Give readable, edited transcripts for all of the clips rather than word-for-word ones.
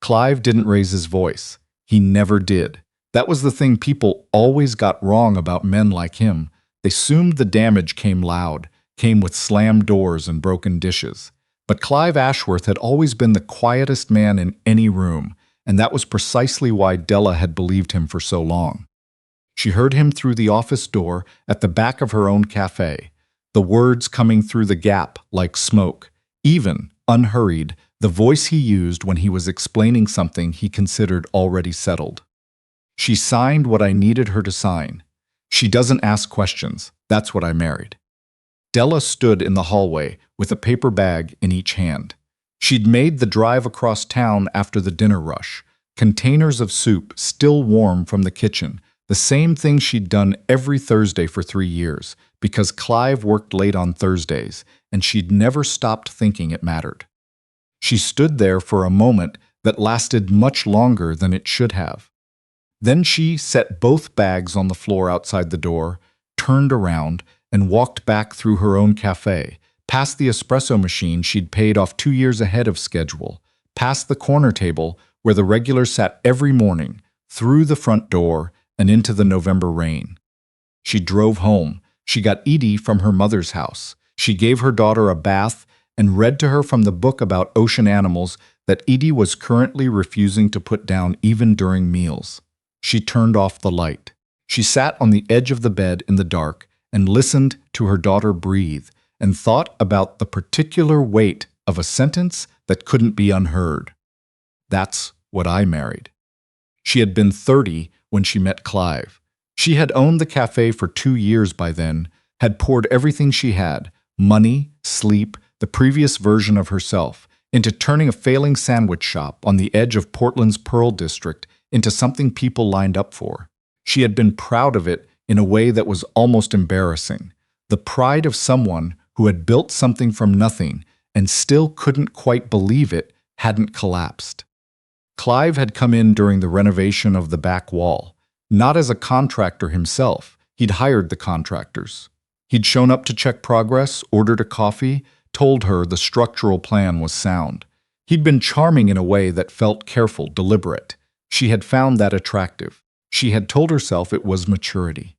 Clive didn't raise his voice. He never did. That was the thing people always got wrong about men like him. They assumed the damage came loud, came with slammed doors and broken dishes. But Clive Ashworth had always been the quietest man in any room, and that was precisely why Della had believed him for so long. She heard him through the office door at the back of her own café, the words coming through the gap like smoke, even, unhurried, the voice he used when he was explaining something he considered already settled. She signed what I needed her to sign. She doesn't ask questions. That's what I married. Della stood in the hallway with a paper bag in each hand. She'd made the drive across town after the dinner rush, containers of soup still warm from the kitchen, the same thing she'd done every Thursday for 3 years, because Clive worked late on Thursdays, and she'd never stopped thinking it mattered. She stood there for a moment that lasted much longer than it should have. Then she set both bags on the floor outside the door, turned around, and walked back through her own cafe, past the espresso machine she'd paid off 2 years ahead of schedule, past the corner table where the regulars sat every morning, through the front door, and into the November rain. She drove home. She got Edie from her mother's house. She gave her daughter a bath and read to her from the book about ocean animals that Edie was currently refusing to put down even during meals. She turned off the light. She sat on the edge of the bed in the dark and listened to her daughter breathe and thought about the particular weight of a sentence that couldn't be unheard. That's what I married. She had been 30 when she met Clive. She had owned the cafe for 2 years by then, had poured everything she had, money, sleep, the previous version of herself, into turning a failing sandwich shop on the edge of Portland's Pearl District into something people lined up for. She had been proud of it in a way that was almost embarrassing. The pride of someone who had built something from nothing and still couldn't quite believe it hadn't collapsed. Clive had come in during the renovation of the back wall, not as a contractor himself. He'd hired the contractors. He'd shown up to check progress, ordered a coffee, told her the structural plan was sound. He'd been charming in a way that felt careful, deliberate. She had found that attractive. She had told herself it was maturity.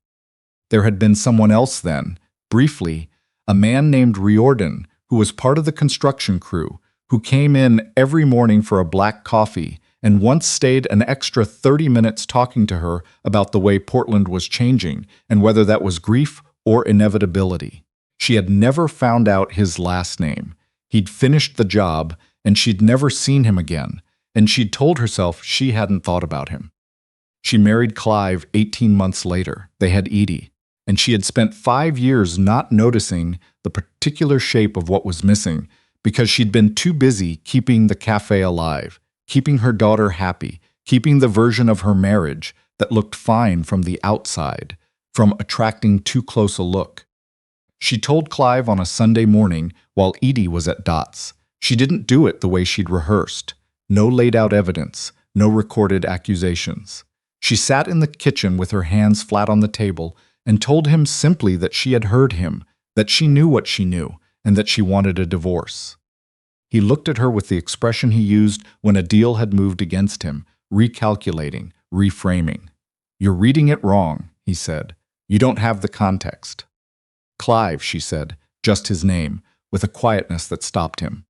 There had been someone else then, briefly, a man named Riordan, who was part of the construction crew, who came in every morning for a black coffee and once stayed an extra 30 minutes talking to her about the way Portland was changing and whether that was grief or inevitability. She had never found out his last name. He'd finished the job, and she'd never seen him again, and she'd told herself she hadn't thought about him. She married Clive 18 months later. They had Edie, and she had spent 5 years not noticing the particular shape of what was missing because she'd been too busy keeping the cafe alive, keeping her daughter happy, keeping the version of her marriage that looked fine from the outside, from attracting too close a look. She told Clive on a Sunday morning while Edie was at Dots. She didn't do it the way she'd rehearsed. No laid-out evidence, no recorded accusations. She sat in the kitchen with her hands flat on the table and told him simply that she had heard him, that she knew what she knew, and that she wanted a divorce. He looked at her with the expression he used when a deal had moved against him, recalculating, reframing. "You're reading it wrong," he said. "You don't have the context." "Clive," she said, just his name, with a quietness that stopped him.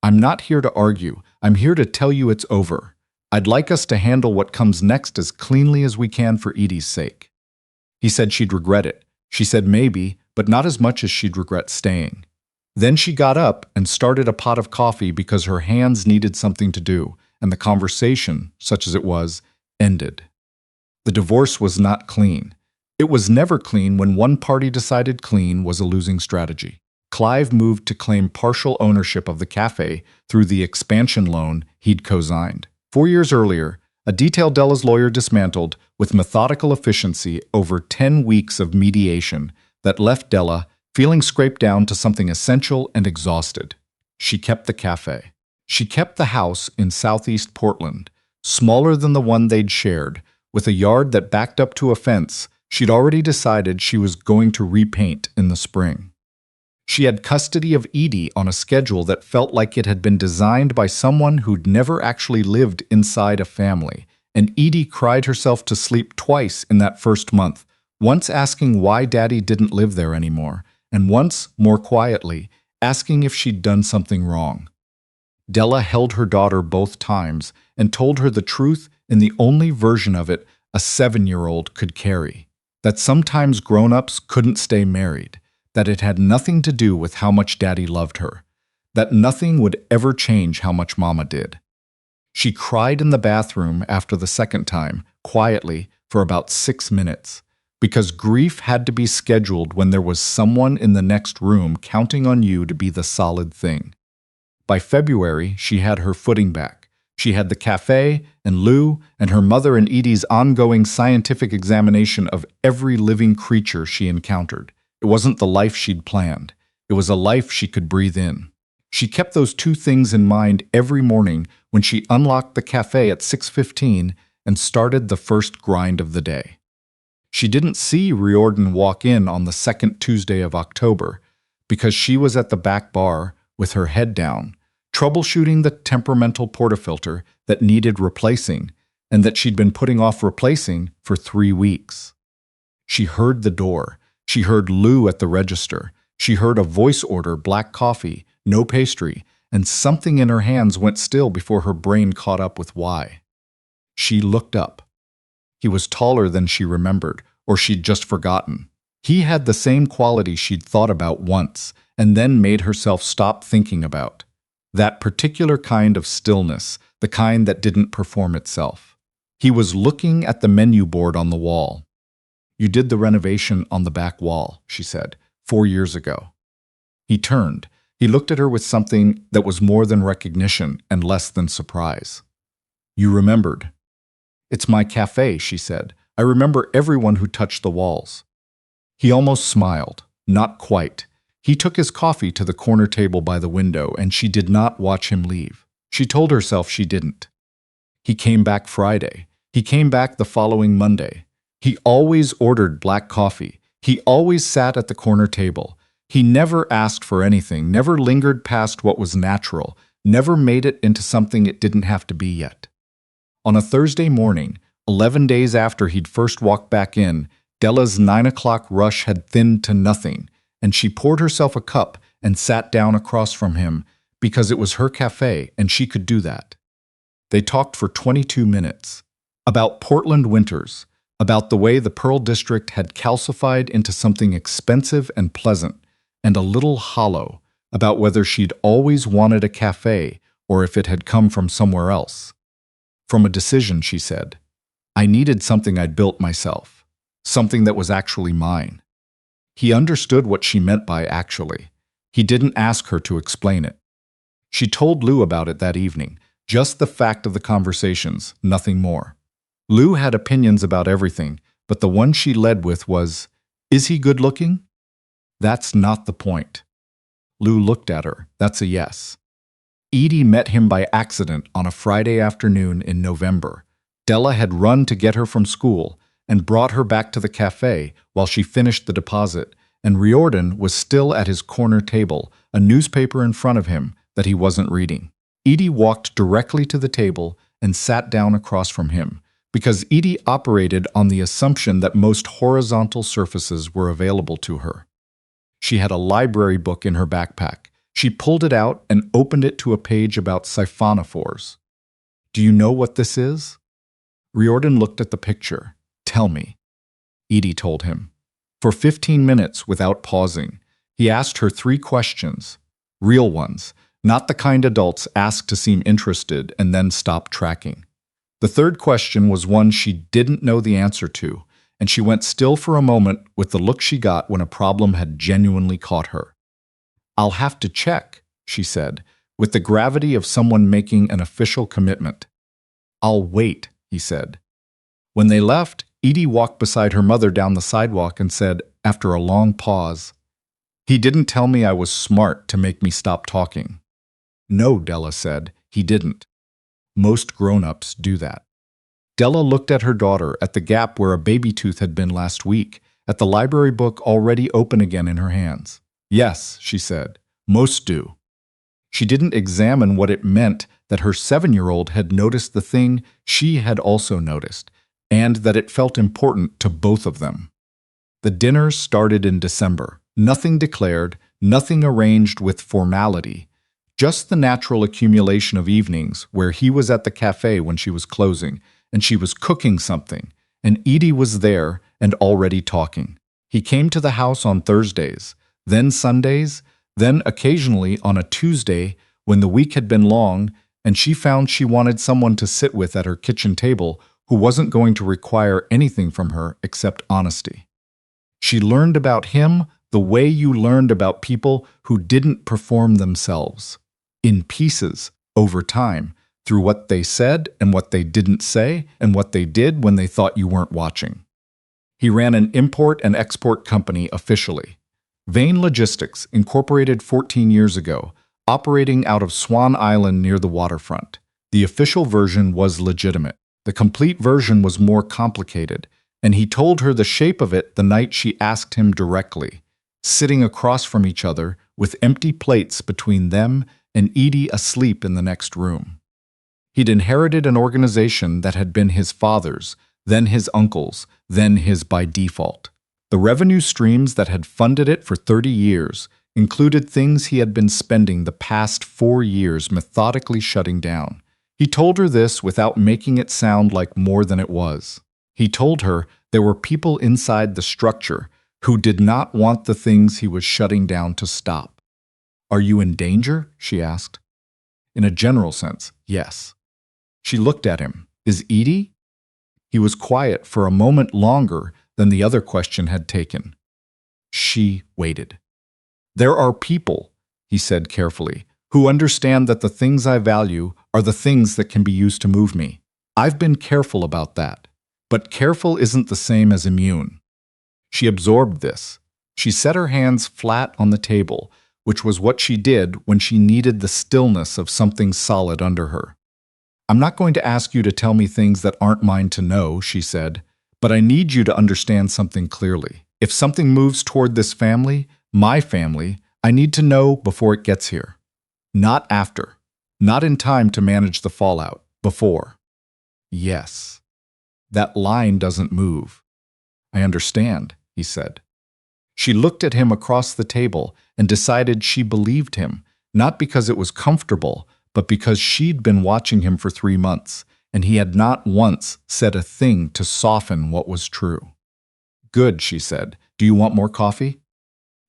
"I'm not here to argue. I'm here to tell you it's over. I'd like us to handle what comes next as cleanly as we can for Edie's sake." He said she'd regret it. She said maybe, but not as much as she'd regret staying. Then she got up and started a pot of coffee because her hands needed something to do, and the conversation, such as it was, ended. The divorce was not clean. It was never clean when one party decided clean was a losing strategy. Clive moved to claim partial ownership of the cafe through the expansion loan he'd co-signed. 4 years earlier, a detail Della's lawyer dismantled with methodical efficiency over 10 weeks of mediation that left Della feeling scraped down to something essential and exhausted. She kept the cafe. She kept the house in southeast Portland, smaller than the one they'd shared, with a yard that backed up to a fence she'd already decided she was going to repaint in the spring. She had custody of Edie on a schedule that felt like it had been designed by someone who'd never actually lived inside a family. And Edie cried herself to sleep twice in that first month, once asking why Daddy didn't live there anymore, and once, more quietly, asking if she'd done something wrong. Della held her daughter both times and told her the truth in the only version of it a 7-year-old could carry, that sometimes grown-ups couldn't stay married, that it had nothing to do with how much Daddy loved her, that nothing would ever change how much Mama did. She cried in the bathroom after the second time, quietly, for about 6 minutes, because grief had to be scheduled when there was someone in the next room counting on you to be the solid thing. By February, she had her footing back. She had the café and Lou and her mother and Edie's ongoing scientific examination of every living creature she encountered. It wasn't the life she'd planned. It was a life she could breathe in. She kept those two things in mind every morning when she unlocked the café at 6:15 and started the first grind of the day. She didn't see Riordan walk in on the second Tuesday of October because she was at the back bar with her head down, troubleshooting the temperamental portafilter that needed replacing and that she'd been putting off replacing for 3 weeks. She heard the door. She heard Lou at the register. She heard a voice order black coffee, no pastry, and something in her hands went still before her brain caught up with why. She looked up. He was taller than she remembered, or she'd just forgotten. He had the same quality she'd thought about once, and then made herself stop thinking about. That particular kind of stillness, the kind that didn't perform itself. He was looking at the menu board on the wall. "You did the renovation on the back wall," she said, 4 years ago. He turned. He looked at her with something that was more than recognition and less than surprise. "You remembered." "It's my café," she said. "I remember everyone who touched the walls." He almost smiled. Not quite. He took his coffee to the corner table by the window, and she did not watch him leave. She told herself she didn't. He came back Friday. He came back the following Monday. He always ordered black coffee. He always sat at the corner table. He never asked for anything, never lingered past what was natural, never made it into something it didn't have to be yet. On a Thursday morning, 11 days after he'd first walked back in, Della's 9 o'clock rush had thinned to nothing, and she poured herself a cup and sat down across from him because it was her café and she could do that. They talked for 22 minutes. About Portland winters, about the way the Pearl District had calcified into something expensive and pleasant, and a little hollow, about whether she'd always wanted a café or if it had come from somewhere else. From a decision, she said. I needed something I'd built myself, something that was actually mine. He understood what she meant by actually. He didn't ask her to explain it. She told Lou about it that evening, just the fact of the conversations, nothing more. Lou had opinions about everything, but the one she led with was, "Is he good looking?" That's not the point. Lou looked at her. That's a yes. Edie met him by accident on a Friday afternoon in November. Della had run to get her from school and brought her back to the café while she finished the deposit, and Riordan was still at his corner table, a newspaper in front of him that he wasn't reading. Edie walked directly to the table and sat down across from him, because Edie operated on the assumption that most horizontal surfaces were available to her. She had a library book in her backpack. She pulled it out and opened it to a page about siphonophores. "Do you know what this is?" Riordan looked at the picture. "Tell me." Edie told him. For 15 minutes, without pausing, he asked her 3 questions. Real ones, not the kind adults ask to seem interested and then stop tracking. The third question was one she didn't know the answer to, and she went still for a moment with the look she got when a problem had genuinely caught her. "I'll have to check," she said, with the gravity of someone making an official commitment. "I'll wait," he said. When they left, Edie walked beside her mother down the sidewalk and said, after a long pause, "He didn't tell me I was smart to make me stop talking." "No," Della said, "he didn't. Most grown-ups do that." Della looked at her daughter, at the gap where a baby tooth had been last week, at the library book already open again in her hands. Yes, she said, most do. She didn't examine what it meant that her 7-year-old had noticed the thing she had also noticed, and that it felt important to both of them. The dinner started in December. Nothing declared, nothing arranged with formality, just the natural accumulation of evenings where he was at the café when she was closing, and she was cooking something, and Edie was there and already talking. He came to the house on Thursdays, then Sundays, then occasionally on a Tuesday when the week had been long, and she found she wanted someone to sit with at her kitchen table who wasn't going to require anything from her except honesty. She learned about him the way you learned about people who didn't perform themselves, in pieces, over time, through what they said and what they didn't say and what they did when they thought you weren't watching. He ran an import and export company officially. Vane Logistics, incorporated 14 years ago, operating out of Swan Island near the waterfront. The official version was legitimate. The complete version was more complicated, and he told her the shape of it the night she asked him directly, sitting across from each other with empty plates between them and Edie asleep in the next room. He'd inherited an organization that had been his father's, then his uncle's, then his by default. The revenue streams that had funded it for 30 years included things he had been spending the past 4 years methodically shutting down. He told her this without making it sound like more than it was. He told her there were people inside the structure who did not want the things he was shutting down to stop. "Are you in danger?" she asked. In a general sense, yes. She looked at him. "Is Edie?" He was quiet for a moment longer than the other question had taken. She waited. "There are people," he said carefully, "who understand that the things I value are the things that can be used to move me. I've been careful about that. But careful isn't the same as immune." She absorbed this. She set her hands flat on the table, which was what she did when she needed the stillness of something solid under her. "I'm not going to ask you to tell me things that aren't mine to know," she said, "but I need you to understand something clearly. If something moves toward this family, my family, I need to know before it gets here. Not after. Not in time to manage the fallout. Before." "Yes. That line doesn't move." "I understand," he said. She looked at him across the table and decided she believed him, not because it was comfortable, but because she'd been watching him for 3 months, and he had not once said a thing to soften what was true. "Good," she said. "Do you want more coffee?"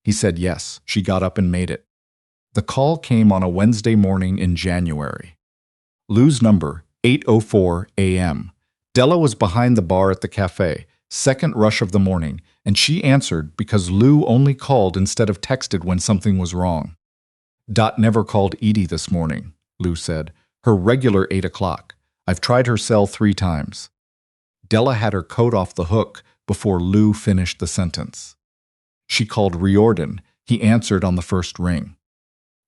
He said yes. She got up and made it. The call came on a Wednesday morning in January. Lou's number, 8:04 a.m. Della was behind the bar at the café, second rush of the morning, and she answered because Lou only called instead of texted when something was wrong. "Dot never called Edie this morning," Lou said. "Her regular 8 o'clock. I've tried her cell 3 times. Della had her coat off the hook before Lou finished the sentence. She called Riordan. He answered on the first ring.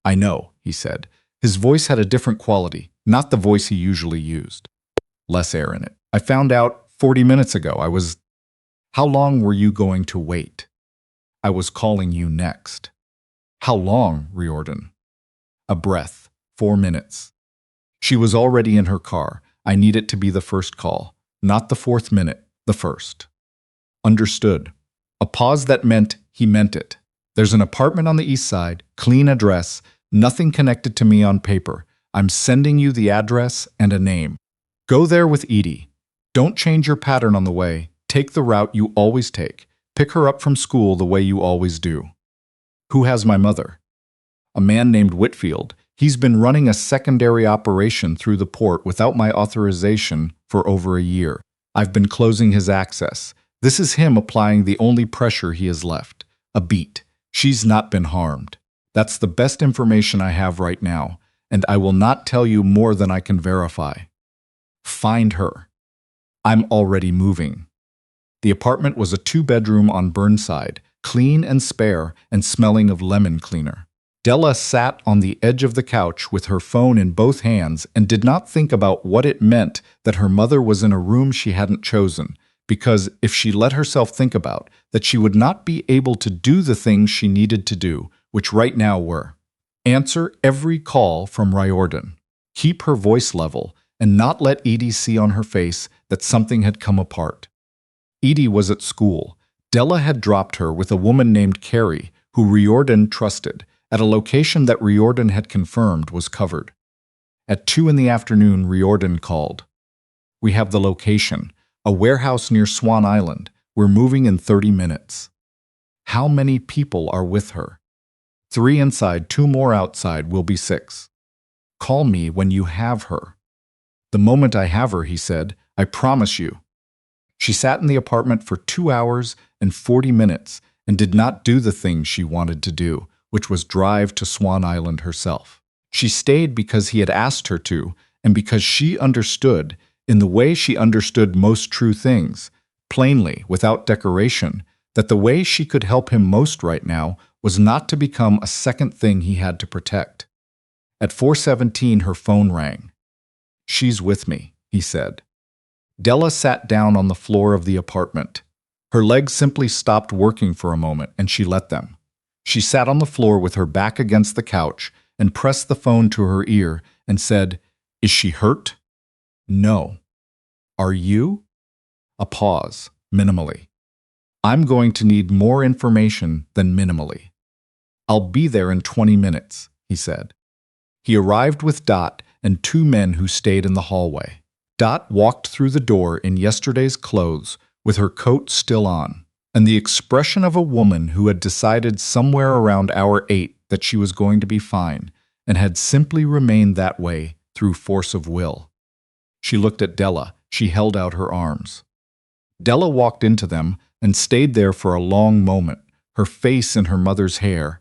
"I know," he said. His voice had a different quality, not the voice he usually used. Less air in it. "I found out 40 minutes ago. I was... How long were you going to wait?" "I was calling you next." "How long, Riordan?" "A breath. 4 minutes." She was already in her car. "I need it to be the first call. Not the 4th minute, the first." "Understood." A pause that meant he meant it. "There's an apartment on the east side, clean address, nothing connected to me on paper. I'm sending you the address and a name. Go there with Edie. Don't change your pattern on the way. Take the route you always take. Pick her up from school the way you always do." "Who has my mother?" "A man named Whitfield. He's been running a secondary operation through the port without my authorization for over a year. I've been closing his access. This is him applying the only pressure he has left. A beat. She's not been harmed. That's the best information I have right now, and I will not tell you more than I can verify. Find her. I'm already moving." The apartment was a 2-bedroom on Burnside, clean and spare and smelling of lemon cleaner. Della sat on the edge of the couch with her phone in both hands and did not think about what it meant that her mother was in a room she hadn't chosen, because if she let herself think about that she would not be able to do the things she needed to do which right now were: answer every call from Riordan, keep her voice level, and not let Edie see on her face that something had come apart. Edie was at school. Della had dropped her with a woman named Carrie, who Riordan trusted, at a location that Riordan had confirmed was covered. At 2 in the afternoon, Riordan called. We have the location, a warehouse near Swan Island. We're moving in 30 minutes. How many people are with her? 3 inside, 2 more outside, will be 6. Call me when you have her. The moment I have her, he said, I promise you. She sat in the apartment for 2 hours and 40 minutes and did not do the thing she wanted to do, which was drive to Swan Island herself. She stayed because he had asked her to, and because she understood, in the way she understood most true things, plainly, without decoration, that the way she could help him most right now was not to become a second thing he had to protect. At 4:17, her phone rang. She's with me, he said. Della sat down on the floor of the apartment. Her legs simply stopped working for a moment, and she let them. She sat on the floor with her back against the couch and pressed the phone to her ear and said, Is she hurt? No. Are you? A pause, minimally. I'm going to need more information than minimally. I'll be there in 20 minutes, he said. He arrived with Dot and 2 men who stayed in the hallway. Dot walked through the door in yesterday's clothes, with her coat still on, and the expression of a woman who had decided somewhere around hour 8 that she was going to be fine, and had simply remained that way through force of will. She looked at Della. She held out her arms. Della walked into them and stayed there for a long moment, her face in her mother's hair,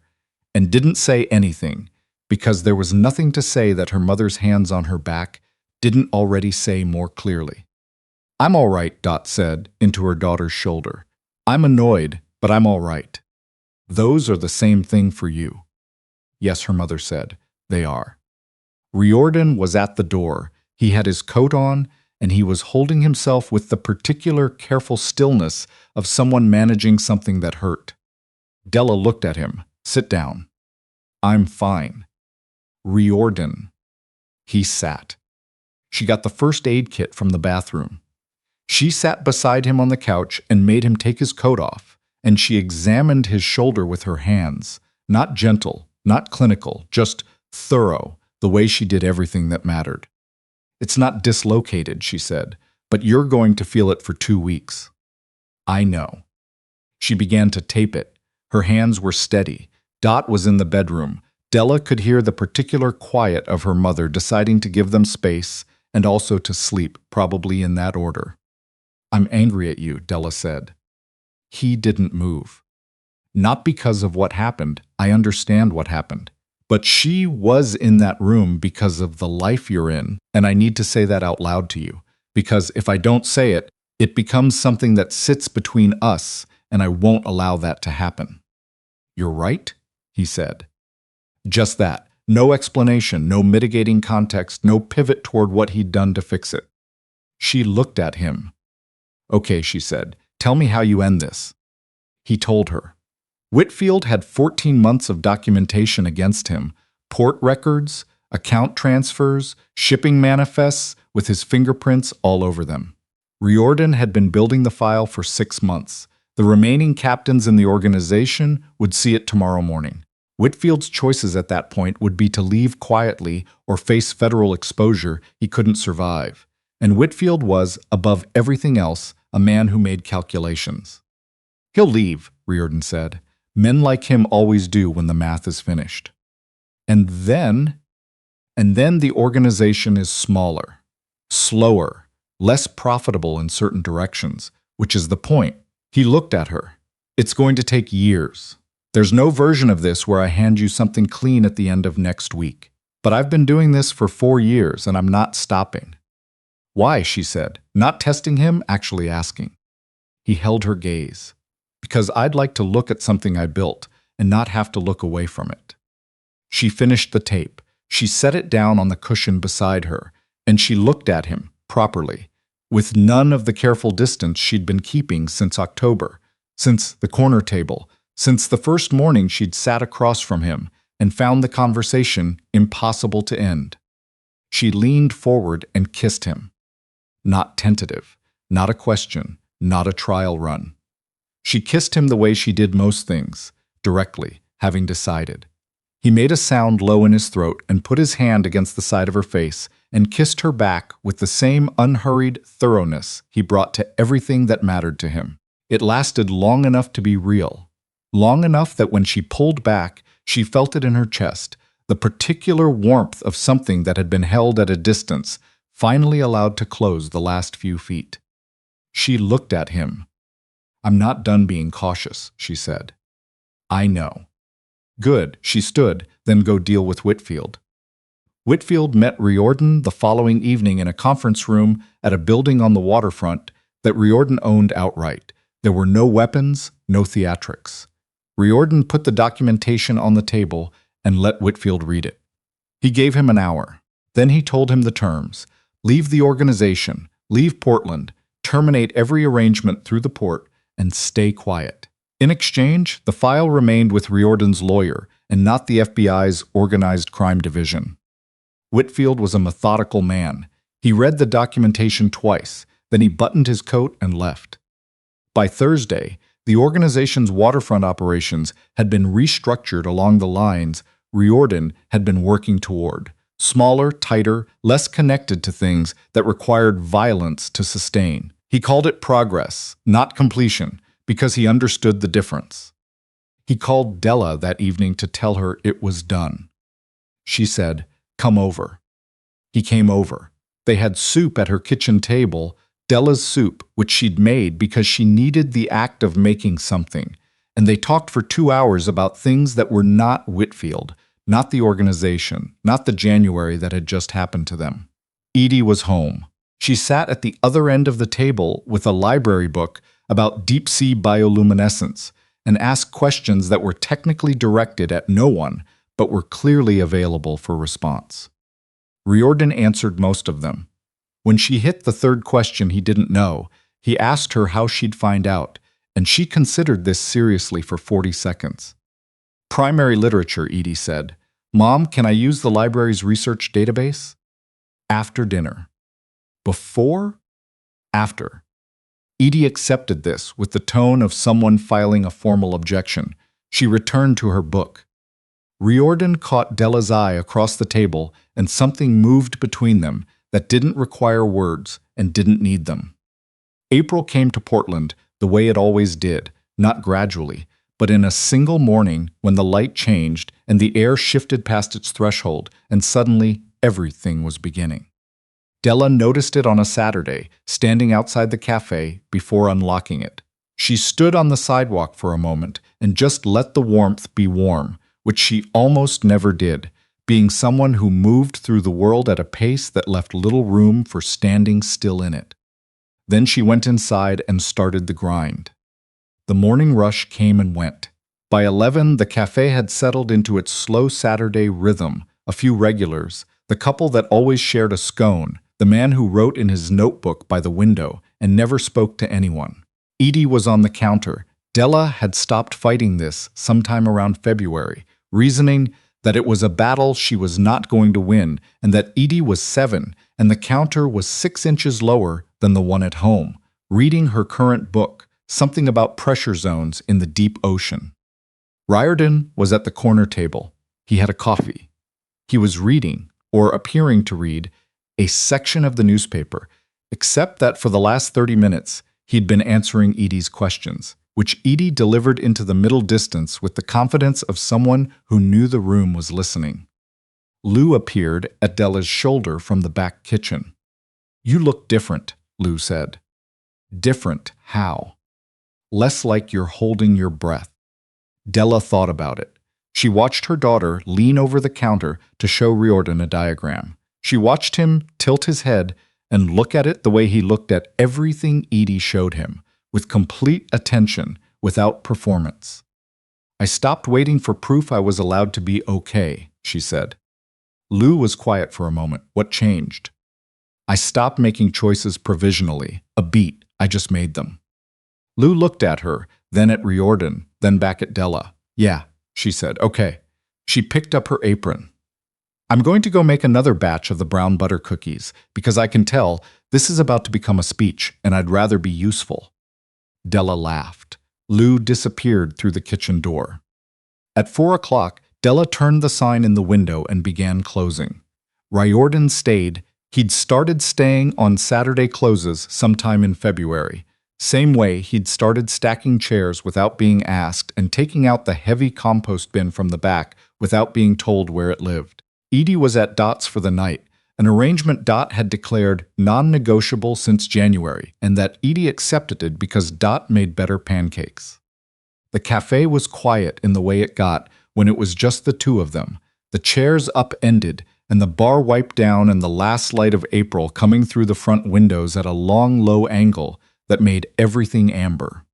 and didn't say anything, because there was nothing to say that her mother's hands on her back didn't already say more clearly. I'm all right, Dot said into her daughter's shoulder. I'm annoyed, but I'm all right. Those are the same thing for you. Yes, her mother said, they are. Riordan was at the door. He had his coat on, and he was holding himself with the particular careful stillness of someone managing something that hurt. Della looked at him. Sit down. I'm fine. Riordan. He sat. She got the first aid kit from the bathroom. She sat beside him on the couch and made him take his coat off, and she examined his shoulder with her hands, not gentle, not clinical, just thorough, the way she did everything that mattered. It's not dislocated, she said, but you're going to feel it for 2 weeks. I know. She began to tape it. Her hands were steady. Dot was in the bedroom. Della could hear the particular quiet of her mother deciding to give them space and also to sleep, probably in that order. I'm angry at you, Della said. He didn't move. Not because of what happened. I understand what happened. But she was in that room because of the life you're in, and I need to say that out loud to you, because if I don't say it, it becomes something that sits between us, and I won't allow that to happen. You're right, he said. Just that. No explanation, no mitigating context, no pivot toward what he'd done to fix it. She looked at him. Okay, she said, tell me how you end this. He told her. Whitfield had 14 months of documentation against him, port records, account transfers, shipping manifests with his fingerprints all over them. Riordan had been building the file for 6 months. The remaining captains in the organization would see it tomorrow morning. Whitfield's choices at that point would be to leave quietly or face federal exposure he couldn't survive. And Whitfield was, above everything else, a man who made calculations. He'll leave, Riordan said. Men like him always do when the math is finished. And then the organization is smaller, slower, less profitable in certain directions, which is the point. He looked at her. It's going to take years. There's no version of this where I hand you something clean at the end of next week. But I've been doing this for 4 years, and I'm not stopping. Why, she said, not testing him, actually asking. He held her gaze. Because I'd like to look at something I built and not have to look away from it. She finished the tape. She set it down on the cushion beside her, and she looked at him, properly, with none of the careful distance she'd been keeping since October, since the corner table, Since the first morning she'd sat across from him and found the conversation impossible to end. She leaned forward and kissed him. Not tentative, not a question, not a trial run. She kissed him the way she did most things, directly, having decided. He made a sound low in his throat and put his hand against the side of her face and kissed her back with the same unhurried thoroughness he brought to everything that mattered to him. It lasted long enough to be real, long enough that when she pulled back, she felt it in her chest, the particular warmth of something that had been held at a distance, finally allowed to close the last few feet. She looked at him. "I'm not done being cautious," she said. "I know." "Good," she stood, "then go deal with Whitfield." Whitfield met Riordan the following evening in a conference room at a building on the waterfront that Riordan owned outright. There were no weapons, no theatrics. Riordan put the documentation on the table and let Whitfield read it. He gave him an hour. Then he told him the terms. Leave the organization, leave Portland, terminate every arrangement through the port, and stay quiet. In exchange, the file remained with Riordan's lawyer and not the FBI's organized crime division. Whitfield was a methodical man. He read the documentation twice, then he buttoned his coat and left. By Thursday, the organization's waterfront operations had been restructured along the lines Riordan had been working toward. Smaller, tighter, less connected to things that required violence to sustain. He called it progress, not completion, because he understood the difference. He called Della that evening to tell her it was done. She said, "Come over." He came over. They had soup at her kitchen table, Della's soup, which she'd made because she needed the act of making something, and they talked for 2 hours about things that were not Whitfield, not the organization, not the January that had just happened to them. Edie was home. She sat at the other end of the table with a library book about deep-sea bioluminescence and asked questions that were technically directed at no one, but were clearly available for response. Riordan answered most of them. When she hit the third question he didn't know, he asked her how she'd find out, and she considered this seriously for 40 seconds. "Primary literature," Edie said. "Mom, can I use the library's research database?" "After dinner." "Before?" "After." Edie accepted this with the tone of someone filing a formal objection. She returned to her book. Riordan caught Della's eye across the table, and something moved between them that didn't require words and didn't need them. April came to Portland the way it always did, not gradually, but in a single morning when the light changed and the air shifted past its threshold, and suddenly everything was beginning. Della noticed it on a Saturday, standing outside the café before unlocking it. She stood on the sidewalk for a moment and just let the warmth be warm, which she almost never did, being someone who moved through the world at a pace that left little room for standing still in it. Then she went inside and started the grind. The morning rush came and went. By 11, the café had settled into its slow Saturday rhythm, a few regulars, the couple that always shared a scone, the man who wrote in his notebook by the window and never spoke to anyone. Edie was on the counter. Della had stopped fighting this sometime around February, reasoning that it was a battle she was not going to win, and that Edie was 7 and the counter was 6 inches lower than the one at home, reading her current book, something about pressure zones in the deep ocean. Riordan was at the corner table. He had a coffee. He was reading, or appearing to read, a section of the newspaper, except that for the last 30 minutes he'd been answering Edie's questions, which Edie delivered into the middle distance with the confidence of someone who knew the room was listening. Lou appeared at Della's shoulder from the back kitchen. "You look different," Lou said. "Different how?" "Less like you're holding your breath." Della thought about it. She watched her daughter lean over the counter to show Riordan a diagram. She watched him tilt his head and look at it the way he looked at everything Edie showed him, with complete attention, without performance. "I stopped waiting for proof I was allowed to be okay," she said. Lou was quiet for a moment. "What changed?" "I stopped making choices provisionally. A beat. I just made them." Lou looked at her, then at Riordan, then back at Della. Yeah, she said. Okay. She picked up her apron. I'm going to go make another batch of the brown butter cookies because I can tell this is about to become a speech and I'd rather be useful. Della laughed. Lou disappeared through the kitchen door. At 4 o'clock, Della turned the sign in the window and began closing. Riordan stayed. He'd started staying on Saturday closes sometime in February. Same way he'd started stacking chairs without being asked and taking out the heavy compost bin from the back without being told where it lived. Edie was at Dot's for the night, an arrangement Dot had declared non-negotiable since January, and that Edie accepted it because Dot made better pancakes. The café was quiet in the way it got when it was just the two of them, the chairs upended, and the bar wiped down and the last light of April coming through the front windows at a long, low angle that made everything amber.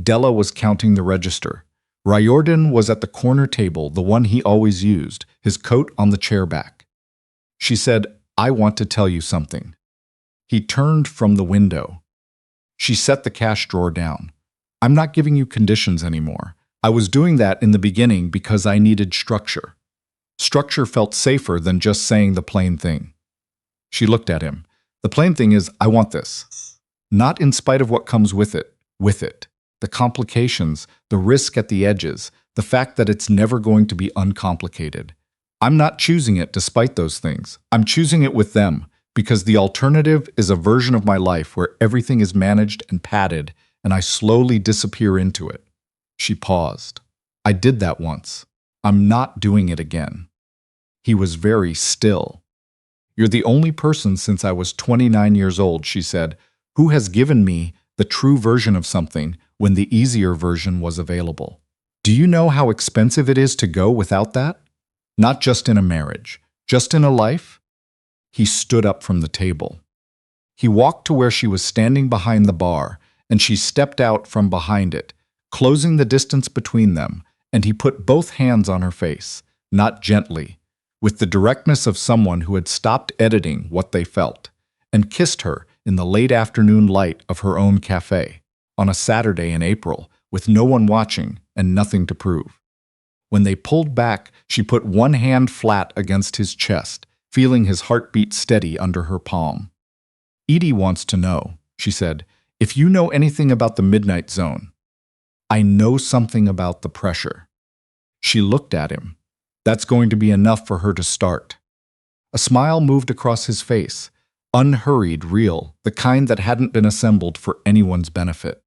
Della was counting the register. Riordan was at the corner table, the one he always used, his coat on the chair back. She said, I want to tell you something. He turned from the window. She set the cash drawer down. I'm not giving you conditions anymore. I was doing that in the beginning because I needed structure. Structure felt safer than just saying the plain thing. She looked at him. The plain thing is, I want this. Not in spite of what comes with it. The complications, the risk at the edges, the fact that it's never going to be uncomplicated. I'm not choosing it despite those things. I'm choosing it with them, because the alternative is a version of my life where everything is managed and padded, and I slowly disappear into it. She paused. I did that once. I'm not doing it again. He was very still. You're the only person since I was 29 years old, she said, who has given me the true version of something when the easier version was available. Do you know how expensive it is to go without that? Not just in a marriage, just in a life? He stood up from the table. He walked to where she was standing behind the bar, and she stepped out from behind it, closing the distance between them, and he put both hands on her face, not gently, with the directness of someone who had stopped editing what they felt, and kissed her in the late afternoon light of her own café, on a Saturday in April, with no one watching and nothing to prove. When they pulled back, she put one hand flat against his chest, feeling his heartbeat steady under her palm. Edie wants to know, she said, if you know anything about the midnight zone. I know something about the pressure. She looked at him. That's going to be enough for her to start. A smile moved across his face, unhurried, real, the kind that hadn't been assembled for anyone's benefit.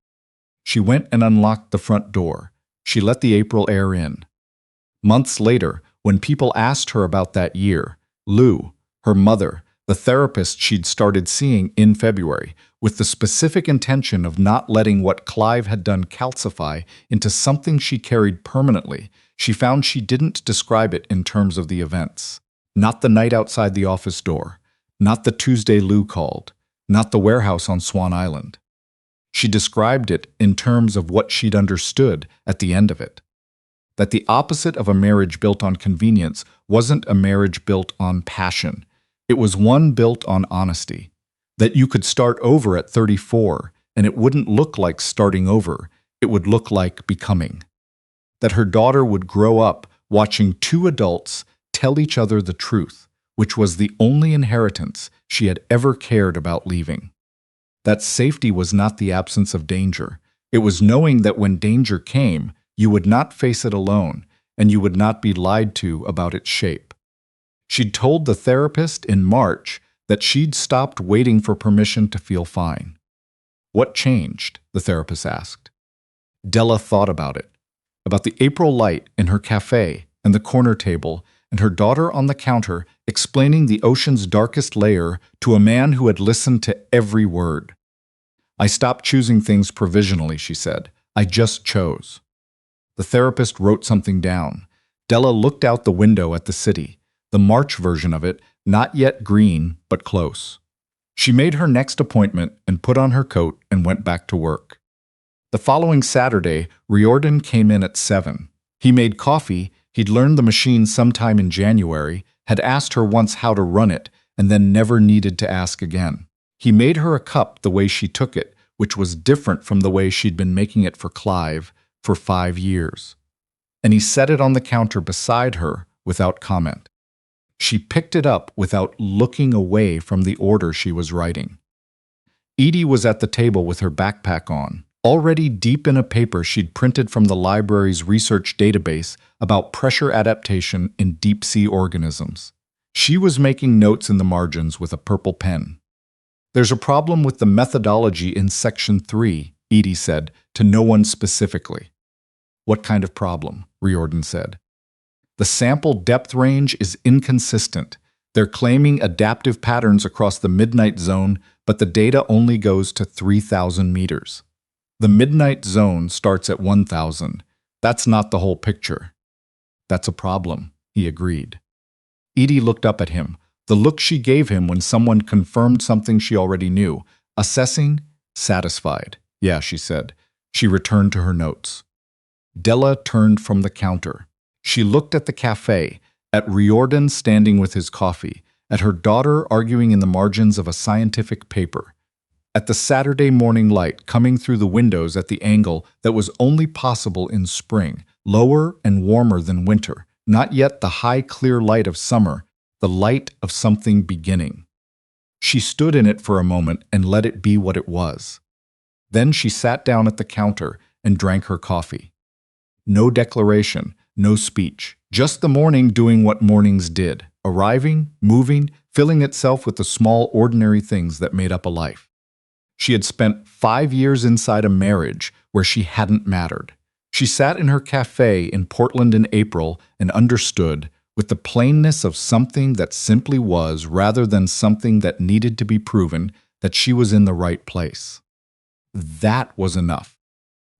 She went and unlocked the front door. She let the April air in. Months later, when people asked her about that year, Lou, her mother, the therapist she'd started seeing in February, with the specific intention of not letting what Clive had done calcify into something she carried permanently, she found she didn't describe it in terms of the events. Not the night outside the office door, not the Tuesday Lou called, not the warehouse on Swan Island. She described it in terms of what she'd understood at the end of it. That the opposite of a marriage built on convenience wasn't a marriage built on passion. It was one built on honesty. That you could start over at 34, and it wouldn't look like starting over. It would look like becoming. That her daughter would grow up watching two adults tell each other the truth, which was the only inheritance she had ever cared about leaving. That safety was not the absence of danger. It was knowing that when danger came, you would not face it alone, and you would not be lied to about its shape. She'd told the therapist in March that she'd stopped waiting for permission to feel fine. What changed? The therapist asked. Della thought about it, about the April light in her café and the corner table, and her daughter on the counter explaining the ocean's darkest layer to a man who had listened to every word. I stopped choosing things provisionally, she said. I just chose. The therapist wrote something down. Della looked out the window at the city, the March version of it, not yet green, but close. She made her next appointment and put on her coat and went back to work. The following Saturday, Riordan came in at 7. He made coffee. He'd learned the machine sometime in January, had asked her once how to run it, and then never needed to ask again. He made her a cup the way she took it, which was different from the way she'd been making it for Clive, for 5 years. And he set it on the counter beside her without comment. She picked it up without looking away from the order she was writing. Edie was at the table with her backpack on, already deep in a paper she'd printed from the library's research database about pressure adaptation in deep-sea organisms. She was making notes in the margins with a purple pen. "There's a problem with the methodology in Section 3, Edie said, to no one specifically. "What kind of problem?" Riordan said. "The sample depth range is inconsistent. They're claiming adaptive patterns across the midnight zone, but the data only goes to 3,000 meters. The midnight zone starts at 1,000. That's not the whole picture." "That's a problem," he agreed. Edie looked up at him, the look she gave him when someone confirmed something she already knew. Assessing, satisfied. "Yeah," she said. She returned to her notes. Della turned from the counter. She looked at the café, at Riordan standing with his coffee, at her daughter arguing in the margins of a scientific paper, at the Saturday morning light coming through the windows at the angle that was only possible in spring, lower and warmer than winter, not yet the high clear light of summer, the light of something beginning. She stood in it for a moment and let it be what it was. Then she sat down at the counter and drank her coffee. No declaration, no speech, just the morning doing what mornings did, arriving, moving, filling itself with the small ordinary things that made up a life. She had spent 5 years inside a marriage where she hadn't mattered. She sat in her café in Portland in April and understood, with the plainness of something that simply was rather than something that needed to be proven, that she was in the right place. That was enough.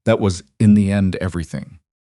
That was, in the end, everything.